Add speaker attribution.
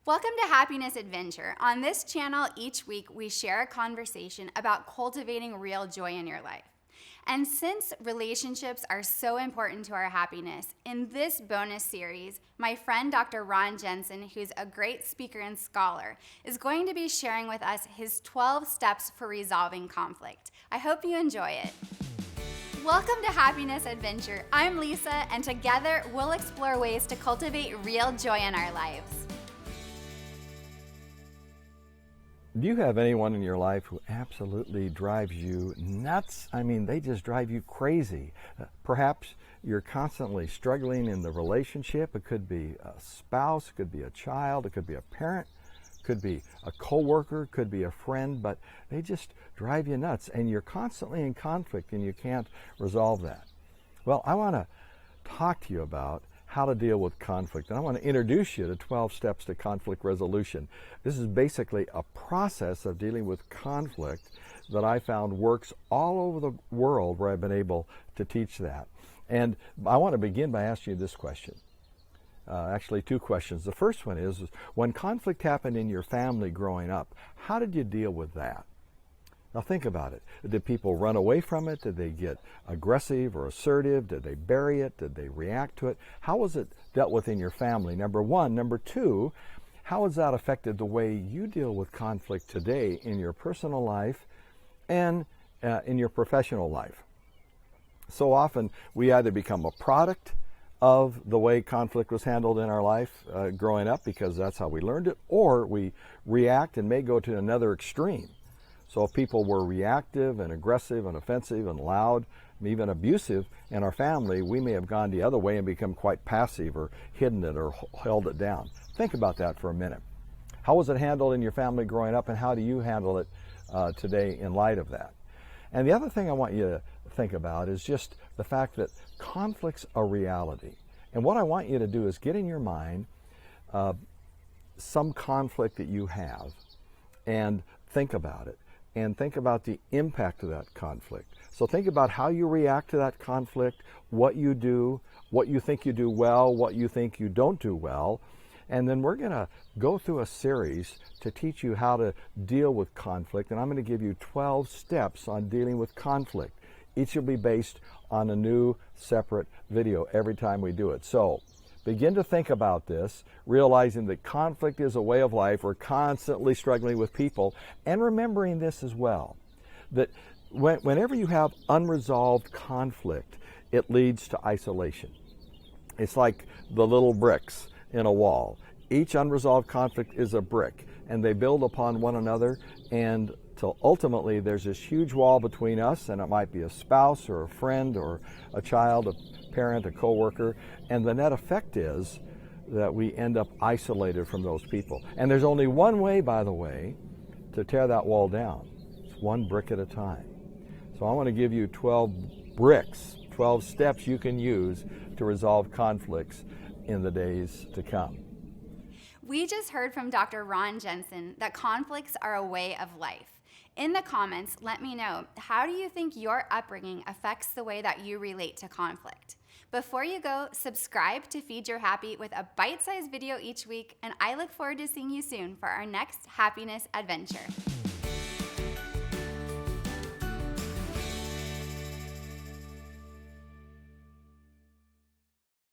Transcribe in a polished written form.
Speaker 1: Welcome to Happiness Adventure. On this channel, each week we share a conversation about cultivating real joy in your life. And since relationships are so important to our happiness, in this bonus series, my friend Dr. Ron Jenson, who's a great speaker and scholar, is going to be sharing with us his 12 steps for resolving conflict. I hope you enjoy it. Welcome to Happiness Adventure. I'm Lisa, and together we'll explore ways to cultivate real joy in our lives.
Speaker 2: Do you have anyone in your life who absolutely drives you nuts? I mean, they just drive you crazy. Perhaps you're constantly struggling in the relationship. It could be a spouse, it could be a child, it could be a parent, it could be a coworker, it could be a friend, but they just drive you nuts and you're constantly in conflict and you can't resolve that. Well, I want to talk to you about how to deal with conflict. And I want to introduce you to 12 steps to conflict resolution. This is basically a process of dealing with conflict that I found works all over the world where I've been able to teach that. And I want to begin by asking you this question. Actually, two questions. The first one is, when conflict happened in your family growing up, how did you deal with that? Now think about it. Did people run away from it? Did they get aggressive or assertive? Did they bury it? Did they react to it? How was it dealt with in your family? Number one. Number two, how has that affected the way you deal with conflict today in your personal life and in your professional life? So often we either become a product of the way conflict was handled in our life growing up because that's how we learned it, or we react and may go to another extreme. So if people were reactive and aggressive and offensive and loud and even abusive in our family, we may have gone the other way and become quite passive or hidden it or held it down. Think about that for a minute. How was it handled in your family growing up, and how do you handle it today in light of that? And the other thing I want you to think about is just the fact that conflict's a reality. And what I want you to do is get in your mind some conflict that you have and think about it. And think about the impact of that conflict. So think about how you react to that conflict, what you do, what you think you do well, what you think you don't do well. And then we're going to go through a series to teach you how to deal with conflict. And I'm going to give you 12 steps on dealing with conflict. Each will be based on a new separate video every time we do it. So begin to think about this, realizing that conflict is a way of life. We're constantly struggling with people, and remembering this as well, that whenever you have unresolved conflict, it leads to isolation. It's like the little bricks in a wall. Each unresolved conflict is a brick, and they build upon one another, and till ultimately there's this huge wall between us, and it might be a spouse or a friend or a child, a parent, a coworker, and the net effect is that we end up isolated from those people. And there's only one way, by the way, to tear that wall down. It's one brick at a time. So I want to give you 12 bricks, 12 steps you can use to resolve conflicts in the days to come.
Speaker 1: We just heard from Dr. Ron Jenson that conflicts are a way of life. In the comments, let me know, how do you think your upbringing affects the way that you relate to conflict? Before you go, subscribe to Feed Your Happy with a bite-sized video each week, and I look forward to seeing you soon for our next happiness adventure.